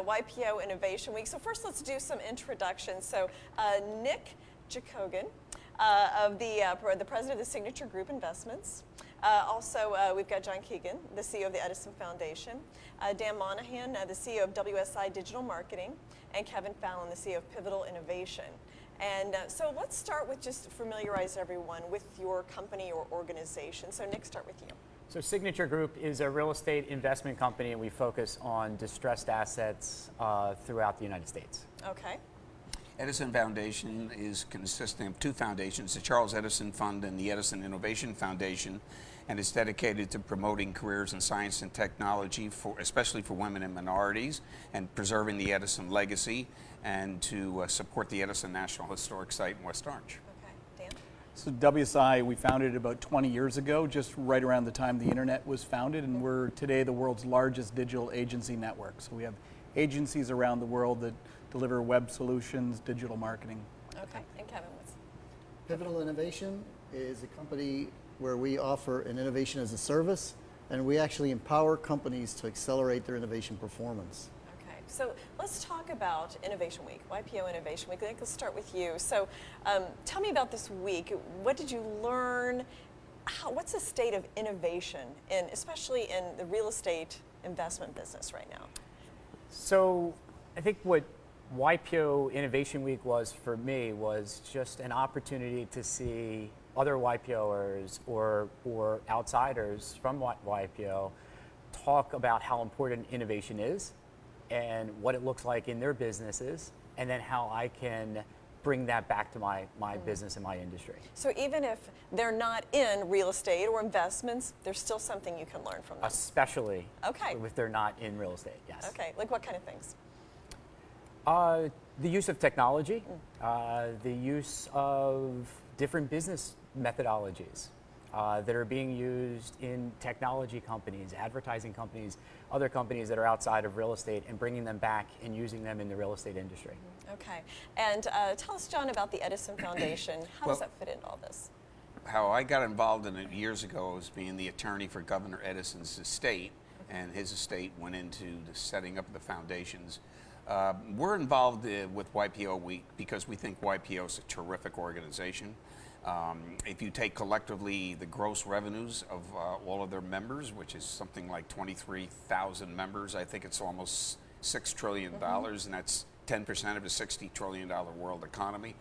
Waipio Innovation Week. So first let's do some introductions. So Nick Jacogan, of the president of the Signature Group Investments. Also, we've got John Keegan, the CEO of the Edison Foundation. Dan Monahan, the CEO of WSI Digital Marketing. And Kevin Fallon, the CEO of Pivotal Innovation. And so let's start with just familiarize everyone with your company or organization. So Nick, start with you. So Signature Group is a real estate investment company, and we focus on distressed assets throughout the United States. Okay. Edison Foundation is consisting of two foundations, the Charles Edison Fund and the Edison Innovation Foundation, and it's dedicated to promoting careers in science and technology, especially for women and minorities, and preserving the Edison legacy, and to support the Edison National Historic Site in West Orange. Okay, Dan? So WSI, we founded it about 20 years ago, just right around the time the internet was founded, and we're today the world's largest digital agency network. So we have agencies around the world that deliver web solutions, digital marketing. Okay, and Kevin, what's? Pivotal Innovation is a company where we offer an innovation as a service, and we actually empower companies to accelerate their innovation performance. Okay, so let's talk about Innovation Week, Waipio Innovation Week. Let's start with you. So tell me about this week. What did you learn? What's the state of innovation, especially in the real estate investment business right now? So I think what Waipio Innovation Week was for me was just an opportunity to see other Waipioers or outsiders from Waipio talk about how important innovation is and what it looks like in their businesses, and then how I can bring that back to my business and my industry. So even if they're not in real estate or investments, there's still something you can learn from them? Especially okay. if they're not in real estate, yes. Okay, like what kind of things? The use of technology, the use of different business methodologies that are being used in technology companies, advertising companies, other companies that are outside of real estate, and bringing them back and using them in the real estate industry. Okay, and tell us, John, about the Edison Foundation. How does that fit into all this? How I got involved in it years ago was being the attorney for Governor Edison's estate, and his estate went into the setting up of the foundations. We're involved with Waipio Week because we think Waipio is a terrific organization. If you take collectively the gross revenues of all of their members, which is something like 23,000 members, I think it's almost $6 trillion, and that's 10% of a $60 trillion world economy.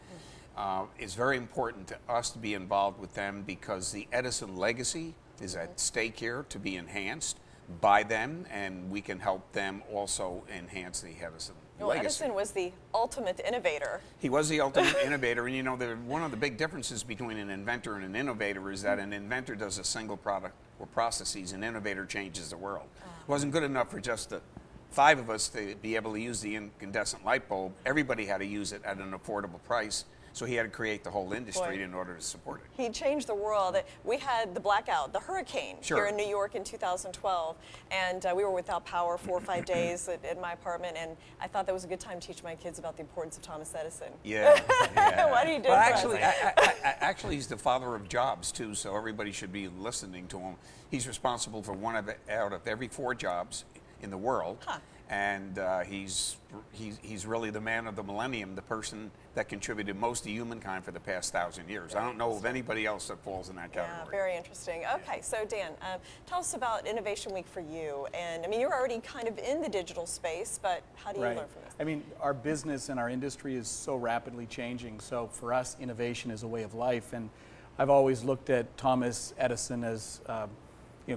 It's very important to us to be involved with them because the Edison legacy is at stake here to be enhanced by them, and we can help them also enhance the Edison legacy. Edison was the ultimate innovator. He was the ultimate innovator, and you know, one of the big differences between an inventor and an innovator is that an inventor does a single product or processes, an innovator changes the world. It wasn't good enough for just the 5 of us to be able to use the incandescent light bulb. Everybody had to use it at an affordable price. So he had to create the whole industry in order to support it. He changed the world. We had the blackout, the hurricane here in New York in 2012, and we were without power 4 or 5 days at my apartment, and I thought that was a good time to teach my kids about the importance of Thomas Edison. Yeah. Why do you do that? Actually, he's the father of jobs, too, so everybody should be listening to him. He's responsible for out of every 4 jobs in the world. And he's really the man of the millennium, the person that contributed most to humankind for the past 1,000 years. I don't know of anybody else that falls in that category. Yeah, very interesting. Okay, so Dan, tell us about Innovation Week for you. And I mean, you're already kind of in the digital space, but how do you learn from this? I mean, our business and our industry is so rapidly changing. So for us, innovation is a way of life. And I've always looked at Thomas Edison as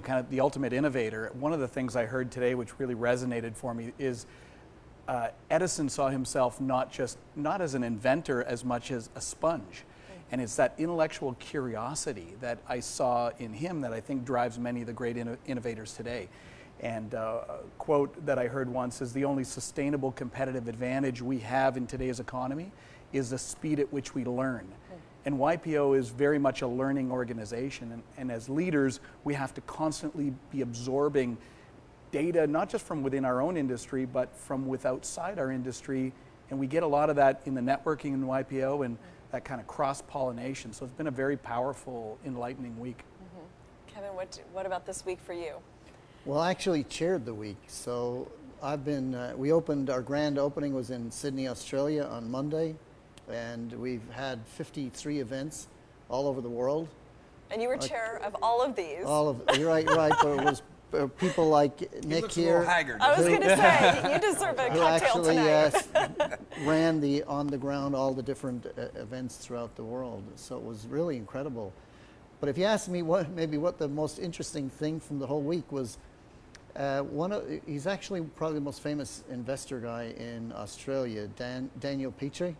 kind of the ultimate innovator. One of the things I heard today, which really resonated for me, is Edison saw himself not as an inventor as much as a sponge. And it's that intellectual curiosity that I saw in him that I think drives many of the great innovators today. And a quote that I heard once is, the only sustainable competitive advantage we have in today's economy is the speed at which we learn. And Waipio is very much a learning organization, and as leaders, we have to constantly be absorbing data, not just from within our own industry, but from outside our industry, and we get a lot of that in the networking in Waipio and that kind of cross-pollination. So it's been a very powerful, enlightening week. Kevin, what about this week for you? Well, I actually chaired the week, so we opened, our grand opening was in Sydney, Australia on Monday, and we've had 53 events all over the world. And you were chair of all of these. You're right, but it was people like He Nick looks here. a little haggard. I was doesn't going to say, you deserve a Who cocktail actually tonight. ran on the ground all the different events throughout the world. So it was really incredible. But if you ask me what the most interesting thing from the whole week was, he's actually probably the most famous investor guy in Australia, Daniel Petrie.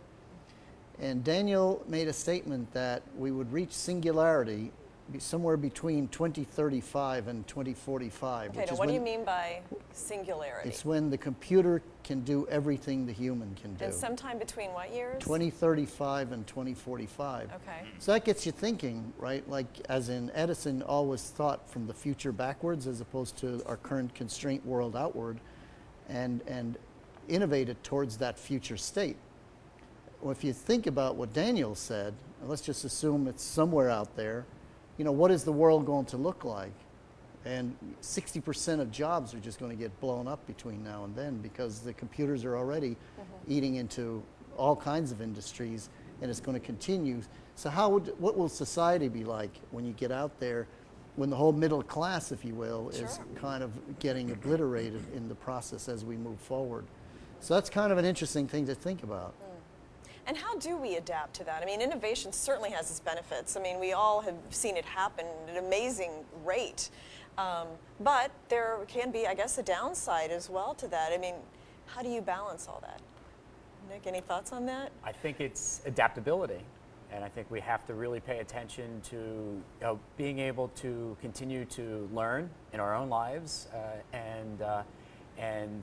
And Daniel made a statement that we would reach singularity somewhere between 2035 and 2045. Okay, now what do you mean by singularity? It's when the computer can do everything the human can do. And sometime between what years? 2035 and 2045. Okay. So that gets you thinking, right? Like, as in Edison always thought from the future backwards as opposed to our current constraint world outward, and innovated towards that future state. Well, if you think about what Daniel said, and let's just assume it's somewhere out there, what is the world going to look like? And 60% of jobs are just going to get blown up between now and then because the computers are already eating into all kinds of industries, and it's going to continue. So what will society be like when you get out there, when the whole middle class, if you will, is kind of getting obliterated in the process as we move forward? So that's kind of an interesting thing to think about. And how do we adapt to that? I mean, innovation certainly has its benefits. I mean, we all have seen it happen at an amazing rate. But there can be, I guess, a downside as well to that. I mean, how do you balance all that? Nick, any thoughts on that? I think it's adaptability. And I think we have to really pay attention to being able to continue to learn in our own lives and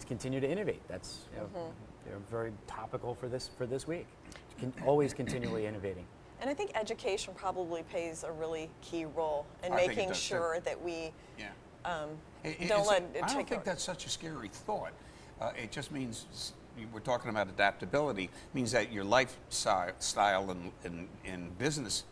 continue to innovate. That's very topical for this week. Always continually innovating. And I think education probably plays a really key role in I think it making does, sure too. that we I don't let it don't take think over. that's such a scary thought. It just means, we're talking about adaptability, means that your lifestyle and business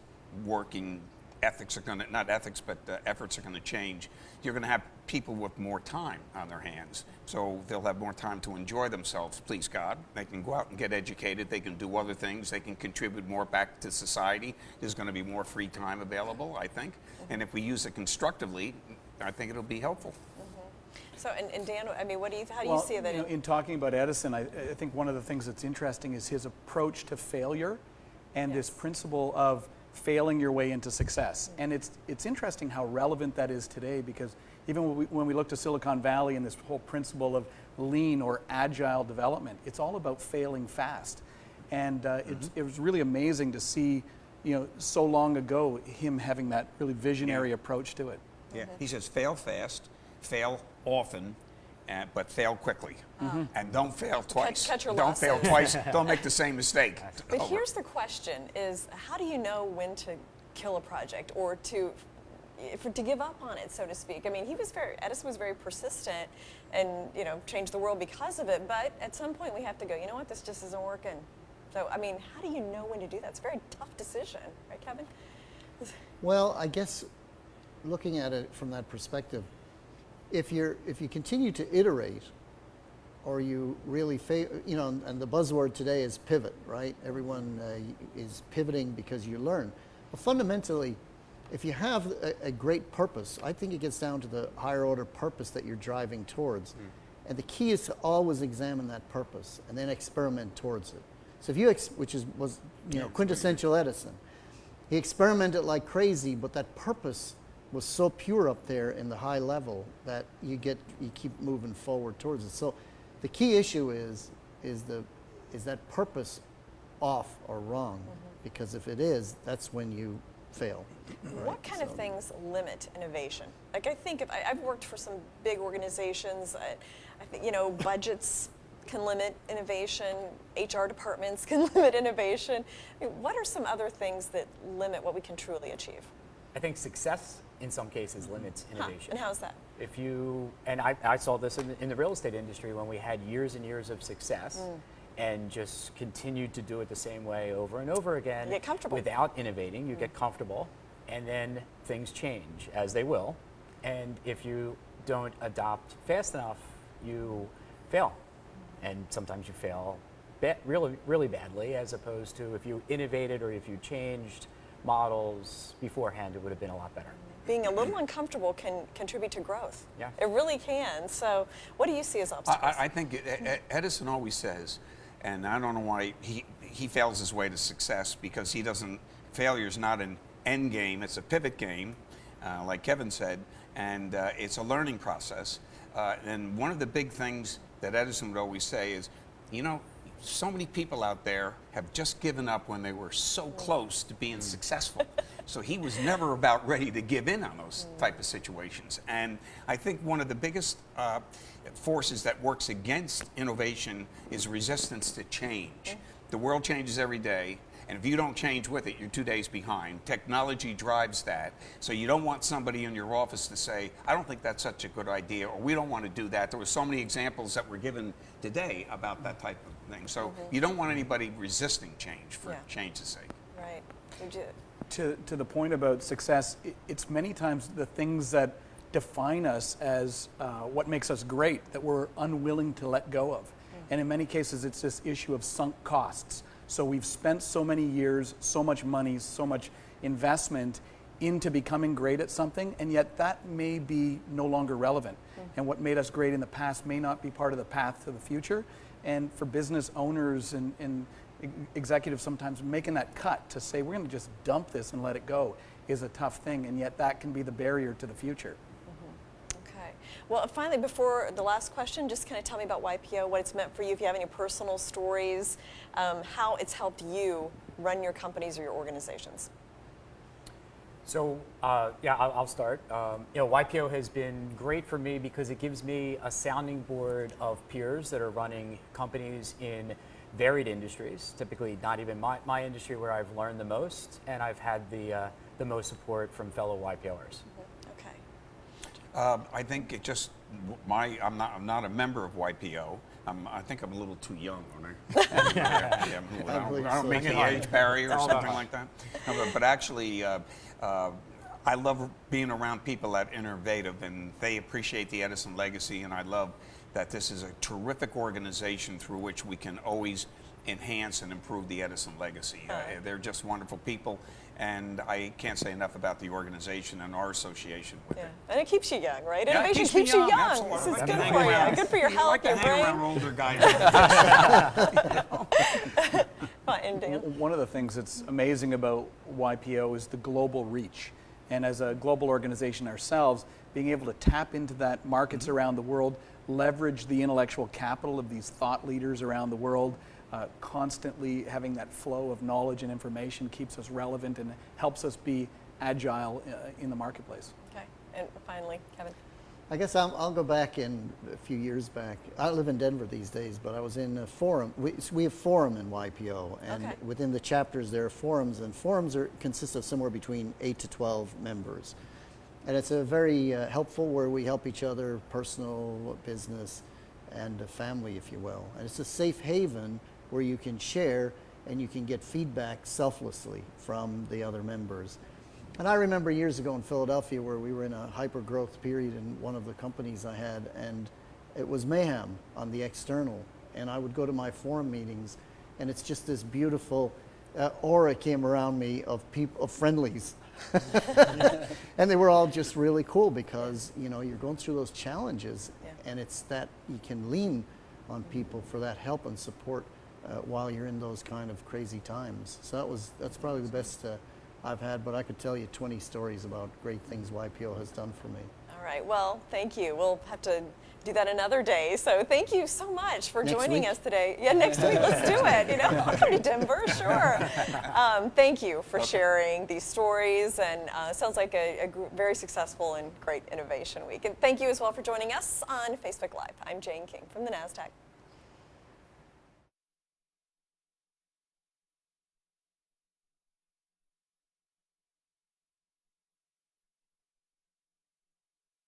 working ethics are going to, not ethics, but efforts are going to change. You're going to have people with more time on their hands. So they'll have more time to enjoy themselves, please God. They can go out and get educated. They can do other things. They can contribute more back to society. There's going to be more free time available, I think. And if we use it constructively, I think it'll be helpful. So, and Dan, I mean, how do you see that? In talking about Edison, I think one of the things that's interesting is his approach to failure and this principle of failing your way into success. And it's interesting how relevant that is today, because even when we look to Silicon Valley and this whole principle of lean or agile development, it's all about failing fast. And it was really amazing to see, so long ago, him having that really visionary approach to it. Yeah, he says fail fast, fail often, but fail quickly. And don't fail twice. Cut your don't fail losses. twice. Don't make the same mistake. But here's the question: is how do you know when to kill a project or to give up on it, so to speak? I mean, Edison was very persistent, and changed the world because of it. But at some point, we have to go. You know what? This just isn't working. So, I mean, how do you know when to do that? It's a very tough decision, right, Kevin? Well, I guess looking at it from that perspective, if you continue to iterate, or you really and the buzzword today is pivot, right? Everyone is pivoting because you learn. But fundamentally, if you have a great purpose, I think it gets down to the higher order purpose that you're driving towards. And the key is to always examine that purpose and then experiment towards it. So if you, was quintessential Edison, he experimented like crazy, but that purpose was so pure up there in the high level that you keep moving forward towards it. So the key issue is that purpose off or wrong? Because if it is, that's when you fail. Right? What kind of things limit innovation? Like, I think I've worked for some big organizations. I think budgets can limit innovation. HR departments can limit innovation. I mean, what are some other things that limit what we can truly achieve? I think success in some cases limits innovation. And how's that? I saw this in the real estate industry when we had years and years of success and just continued to do it the same way over and over again. You get comfortable. Without innovating, you get comfortable, and then things change, as they will. And if you don't adopt fast enough, you fail. And sometimes you fail really, really badly, as opposed to if you innovated or if you changed models beforehand, it would have been a lot better. Being a little uncomfortable can contribute to growth. Yeah. It really can. So what do you see as obstacles? I think Edison always says, and I don't know why he fails his way to success, because he doesn't, failure's not an end game, it's a pivot game, like Kevin said, and it's a learning process. And one of the big things that Edison would always say is, you know, so many people out there have just given up when they were so close to being successful. So he was never about ready to give in on those type of situations. And I think one of the biggest forces that works against innovation is resistance to change. The world changes every day, and if you don't change with it, you're 2 days behind. Technology drives that. So you don't want somebody in your office to say, I don't think that's such a good idea, or we don't want to do that. There were so many examples that were given today about that type of thing. So you don't want anybody resisting change for change's sake. Right. Would you? To the point about success, it's many times the things that define us as what makes us great that we're unwilling to let go of. And in many cases, it's this issue of sunk costs. So we've spent so many years, so much money, so much investment into becoming great at something, and yet that may be no longer relevant. And what made us great in the past may not be part of the path to the future. And for business owners and executives, sometimes making that cut to say, we're going to just dump this and let it go is a tough thing, and yet that can be the barrier to the future. Okay. Well, finally, before the last question, just kind of tell me about Waipio, what it's meant for you, if you have any personal stories, how it's helped you run your companies or your organizations. So yeah, I'll start. You know, Waipio has been great for me because it gives me a sounding board of peers that are running companies in varied industries, typically not even my industry where I've learned the most, and I've had the most support from fellow Waipioers. Okay. I think it just, I'm not a member of Waipio. I think I'm a little too young, aren't I? I don't make the age barrier or something like that. No, but actually, I love being around people that are innovative, and they appreciate the Edison legacy, and I love that this is a terrific organization through which we can always enhance and improve the Edison legacy. They're just wonderful people, and I can't say enough about the organization and our association with it. And it keeps you young, right? Yeah, Innovation it keeps me you young. Absolutely. This is I good hang for around- you. Good for your You health, like to your hang brain. around older guys. And Dan? One of the things that's amazing about YPO is the global reach. And as a global organization ourselves, being able to tap into that markets around the world, leverage the intellectual capital of these thought leaders around the world, constantly having that flow of knowledge and information keeps us relevant and helps us be agile in the marketplace. Okay. And finally, Kevin. I guess I'll go back in a few years back. I live in Denver these days, but I was in a forum. We have forum in YPO, and Okay. within the chapters there are forums, and forums consist of somewhere between 8 to 12 members. And it's a very helpful where we help each other, personal, business, and family, if you will. And it's a safe haven where you can share and you can get feedback selflessly from the other members. And I remember years ago in Philadelphia where we were in a hyper-growth period in one of the companies I had, and it was mayhem on the external. And I would go to my forum meetings, and it's just this beautiful aura came around me of people, of friendlies. And they were all just really cool because, you know, you're going through those challenges, and it's that you can lean on people for that help and support while you're in those kind of crazy times. So that's probably the best I've had, but I could tell you 20 stories about great things YPO has done for me. All right. Well, thank you. We'll have to do that another day. So thank you so much for joining us today. Yeah, next week, let's do it. You know, I'll come to Denver, sure. Thank you for sharing these stories, and sounds like a very successful and great innovation week. And thank you as well for joining us on Facebook Live. I'm Jane King from the NASDAQ.